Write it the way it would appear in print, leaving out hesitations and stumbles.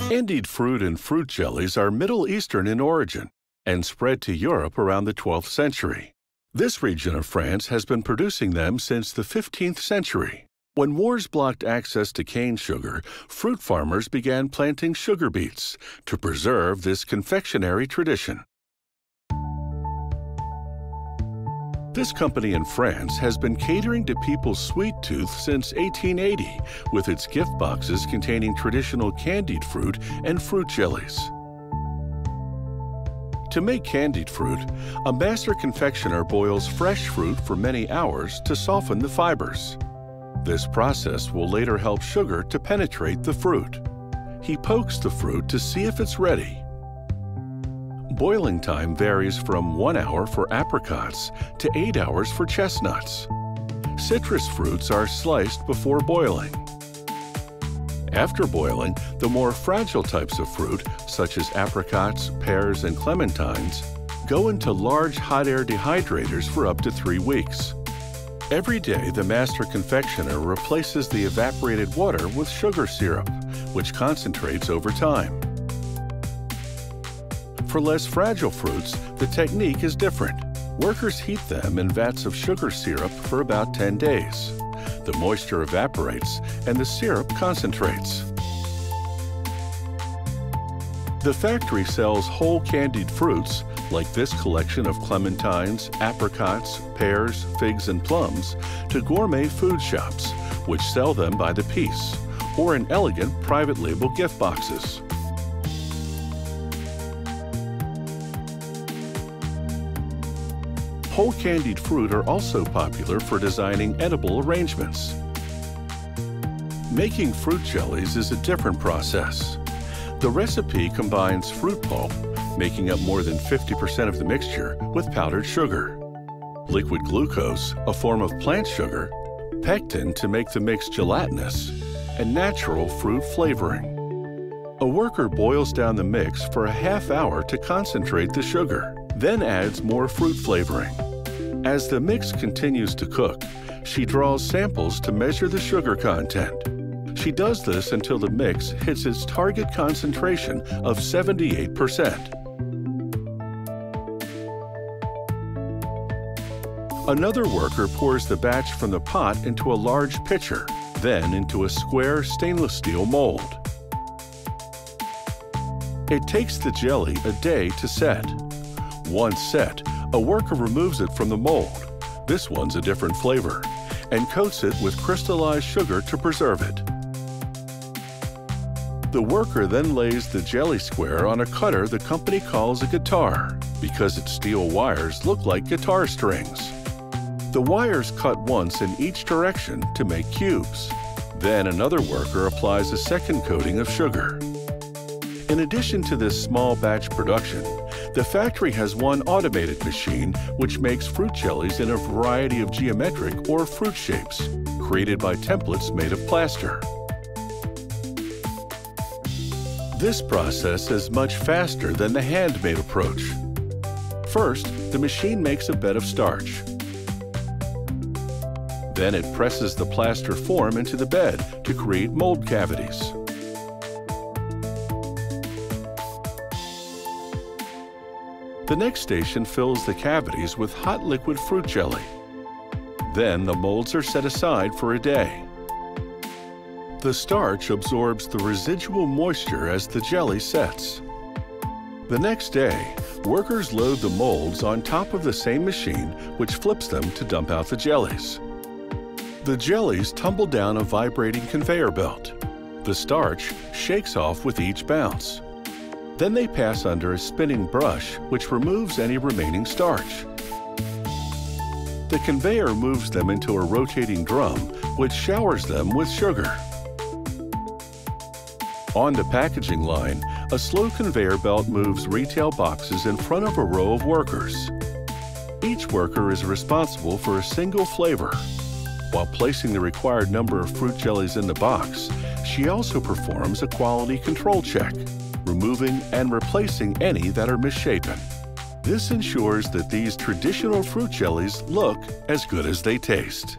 Candied fruit and fruit jellies are Middle Eastern in origin and spread to Europe around the 12th century. This region of France has been producing them since the 15th century. When wars blocked access to cane sugar, fruit farmers began planting sugar beets to preserve this confectionery tradition. This company in France has been catering to people's sweet tooth since 1880 with its gift boxes containing traditional candied fruit and fruit jellies. To make candied fruit, a master confectioner boils fresh fruit for many hours to soften the fibers. This process will later help sugar to penetrate the fruit. He pokes the fruit to see if it's ready. Boiling time varies from 1 hour for apricots to 8 hours for chestnuts. Citrus fruits are sliced before boiling. After boiling, the more fragile types of fruit, such as apricots, pears, and clementines, go into large hot air dehydrators for up to 3 weeks. Every day, the master confectioner replaces the evaporated water with sugar syrup, which concentrates over time. For less fragile fruits, the technique is different. Workers heat them in vats of sugar syrup for about 10 days. The moisture evaporates and the syrup concentrates. The factory sells whole candied fruits, like this collection of clementines, apricots, pears, figs, and plums, to gourmet food shops, which sell them by the piece, or in elegant private label gift boxes. Whole candied fruit are also popular for designing edible arrangements. Making fruit jellies is a different process. The recipe combines fruit pulp, making up more than 50% of the mixture, with powdered sugar, liquid glucose, a form of plant sugar, pectin to make the mix gelatinous, and natural fruit flavoring. A worker boils down the mix for a half hour to concentrate the sugar, then adds more fruit flavoring. As the mix continues to cook, she draws samples to measure the sugar content. She does this until the mix hits its target concentration of 78%. Another worker pours the batch from the pot into a large pitcher, then into a square stainless steel mold. It takes the jelly a day to set. Once set, a worker removes it from the mold, this one's a different flavor, and coats it with crystallized sugar to preserve it. The worker then lays the jelly square on a cutter the company calls a guitar, because its steel wires look like guitar strings. The wires cut once in each direction to make cubes. Then another worker applies a second coating of sugar. In addition to this small batch production, the factory has one automated machine which makes fruit jellies in a variety of geometric or fruit shapes, created by templates made of plaster. This process is much faster than the handmade approach. First, the machine makes a bed of starch. Then it presses the plaster form into the bed to create mold cavities. The next station fills the cavities with hot liquid fruit jelly. Then the molds are set aside for a day. The starch absorbs the residual moisture as the jelly sets. The next day, workers load the molds on top of the same machine, which flips them to dump out the jellies. The jellies tumble down a vibrating conveyor belt. The starch shakes off with each bounce. Then they pass under a spinning brush, which removes any remaining starch. The conveyor moves them into a rotating drum, which showers them with sugar. On the packaging line, a slow conveyor belt moves retail boxes in front of a row of workers. Each worker is responsible for a single flavor. While placing the required number of fruit jellies in the box, she also performs a quality control check, removing and replacing any that are misshapen. This ensures that these traditional fruit jellies look as good as they taste.